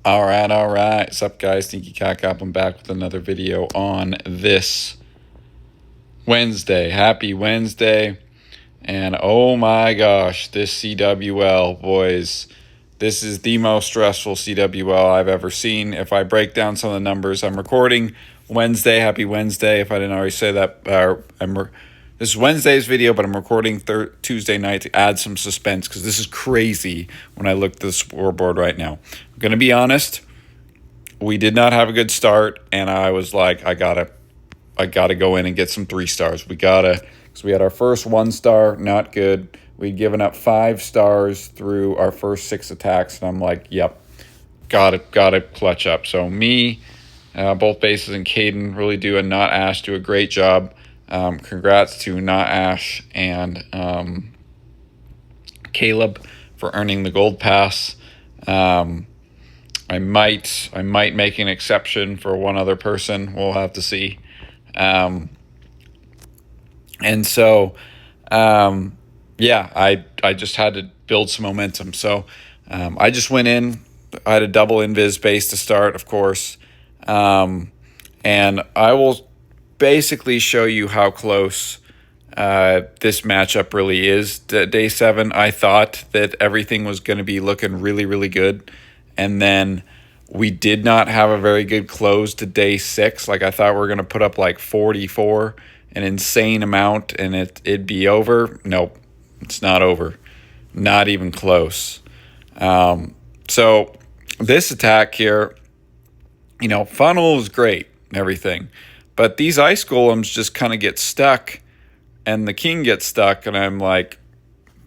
All right. What's up, guys? Stinky Cat Goblin back with another video on this Wednesday. Happy Wednesday. And oh my gosh, this CWL, boys. This is the most stressful CWL I've ever seen. If I break down some of the numbers, I'm recording Wednesday. Happy Wednesday. If I didn't already say that, this is Wednesday's video, but I'm recording Tuesday night to add some suspense because this is crazy when I look at the scoreboard right now. I'm going to be honest. We did not have a good start, and I was like, I gotta go in and get some 3 stars. Because we had our first 1 star, not good. We'd given up 5 stars through our first 6 attacks, and I'm like, yep, gotta clutch up. So me, both Bases and Caden really do, and Not Ash do a great job. Congrats to Not Ash and Caleb for earning the gold pass. I might make an exception for one other person. We'll have to see. I just had to build some momentum. So I just went in. I had a double invis base to start, of course. And I will basically show you how close this matchup really is. Day 7, I thought that everything was going to be looking really, really good. And then we did not have a very good close to day 6. Like, I thought we were going to put up like 44, an insane amount, and it'd be over. Nope, it's not over. Not even close. So this attack here, funnel is great and everything. But these ice golems just kind of get stuck, and the king gets stuck, and I'm like,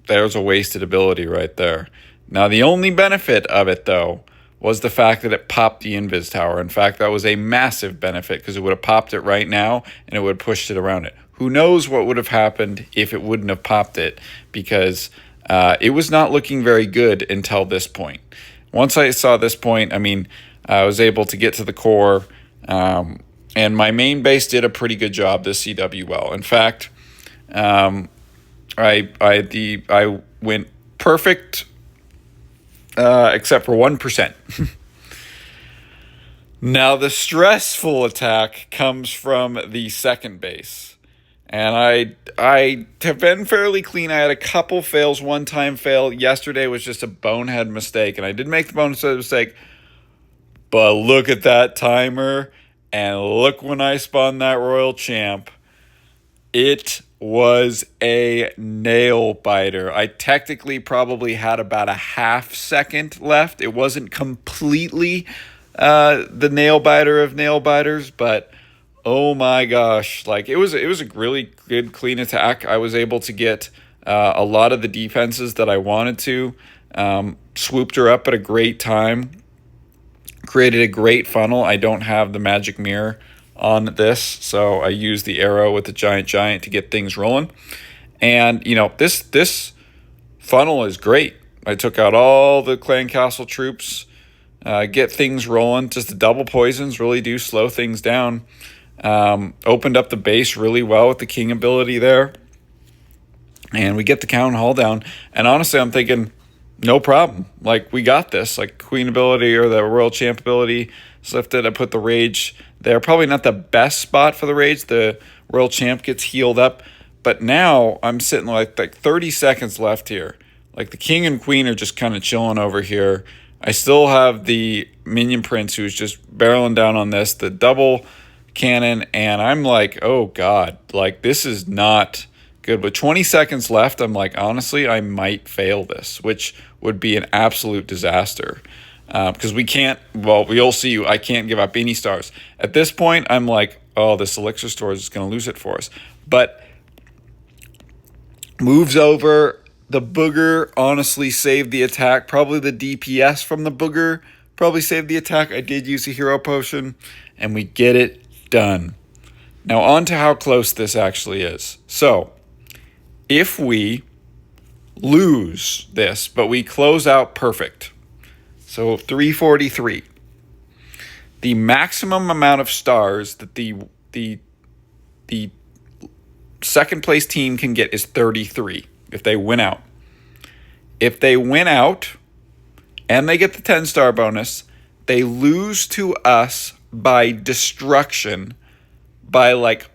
there's a wasted ability right there. Now, the only benefit of it, though, was the fact that it popped the invis tower. In fact, that was a massive benefit because it would have popped it right now, and it would have pushed it around it. Who knows what would have happened if it wouldn't have popped it, because it was not looking very good until this point. Once I saw this point, I was able to get to the core, and my main base did a pretty good job this CWL. In fact, I went perfect except for 1%. Now, the stressful attack comes from the second base. And I have been fairly clean. I had a couple fails, one-time fail. Yesterday was just a bonehead mistake, and I did make the bonehead mistake. But look at that timer, and look when I spun that Royal Champ. It was a nail biter. I technically probably had about a half second left. It wasn't completely the nail biter of nail biters, but oh my gosh, like it was a really good clean attack. I was able to get a lot of the defenses that I wanted to. Swooped her up at a great time. Created a great funnel. I don't have the magic mirror on this, so I use the arrow with the giant to get things rolling. And this funnel is great. I took out all the clan castle troops, get things rolling. Just the double poisons really do slow things down. Opened up the base really well with the king ability there, and we get the Count Hall down. And honestly, I'm thinking, no problem. Like, we got this. Like, queen ability or the royal champ ability is lifted. I put the rage there. Probably not the best spot for the rage. The royal champ gets healed up. But now I'm sitting like 30 seconds left here. Like, the king and queen are just kind of chilling over here. I still have the minion prince who's just barreling down on this, the double cannon, and I'm like, oh God, like, this is not good. With 20 seconds left, I'm like, honestly, I might fail this, which would be an absolute disaster. Because we'll see. I can't give up any stars. At this point, I'm like, oh, this elixir store is going to lose it for us. But moves over. The booger honestly saved the attack. Probably the DPS from the booger probably saved the attack. I did use a hero potion, and we get it done. Now, on to how close this actually is. So, if we lose this, but we close out perfect, so 343, the maximum amount of stars that the second place team can get is 33 if they win out. If they win out and they get the 10-star bonus, They lose to us by destruction by like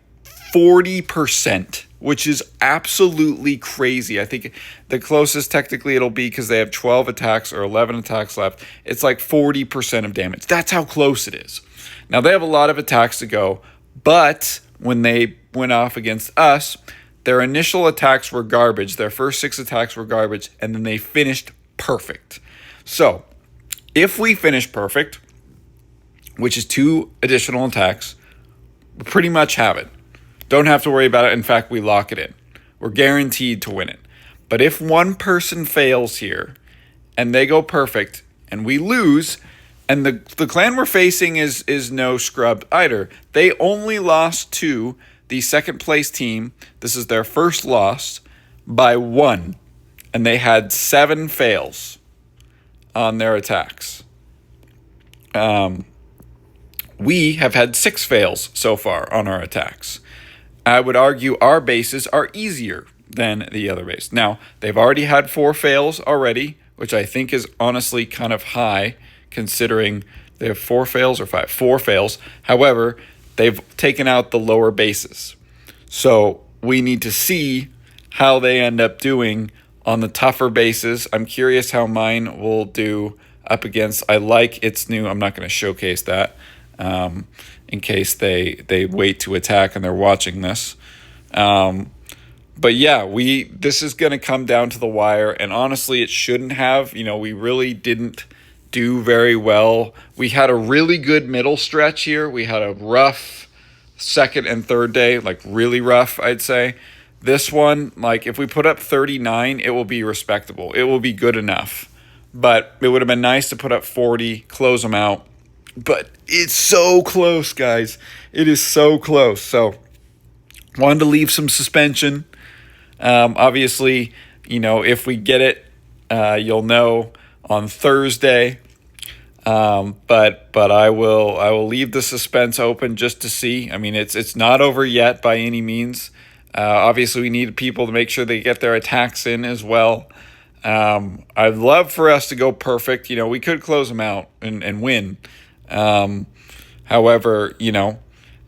40%, which is absolutely crazy. I think the closest technically it'll be, because they have 12 attacks or 11 attacks left, it's like 40% of damage. That's how close it is. Now, they have a lot of attacks to go, but when they went off against us, their initial attacks were garbage. Their first 6 attacks were garbage, and then they finished perfect. So, if we finish perfect, which is 2 additional attacks, we pretty much have it. Don't have to worry about it. In fact, we lock it in. We're guaranteed to win it. But if one person fails here and they go perfect and we lose, and the clan we're facing is no scrub either. They only lost to the second place team. This is their first loss by 1. And they had 7 fails on their attacks. We have had 6 fails so far on our attacks. I would argue our bases are easier than the other base. Now, they've already had 4 fails already, which I think is honestly kind of high, considering they have 4 fails or 5. 4 fails. However, they've taken out the lower bases. So we need to see how they end up doing on the tougher bases. I'm curious how mine will do up against. I like its new. I'm not going to showcase that in case they wait to attack and they're watching this. But yeah, this is going to come down to the wire, and honestly, it shouldn't have. We really didn't do very well. We had a really good middle stretch here. We had a rough second and third day, like really rough, I'd say. This one, like if we put up 39, it will be respectable. It will be good enough. But it would have been nice to put up 40, close them out. But it's so close, guys. It is so close. So, wanted to leave some suspension. Obviously, if we get it, you'll know on Thursday. But I will leave the suspense open just to see. I mean, it's not over yet by any means. Obviously, we need people to make sure they get their attacks in as well. I'd love for us to go perfect. We could close them out and win. However,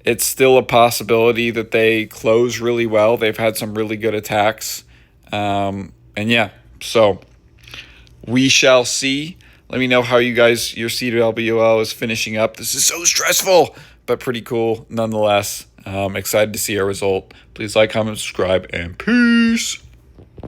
it's still a possibility that they close really well. They've had some really good attacks. And yeah, so we shall see. Let me know how your CWL is finishing up. This is so stressful, but pretty cool nonetheless. Excited to see our result. Please like, comment, subscribe, and peace.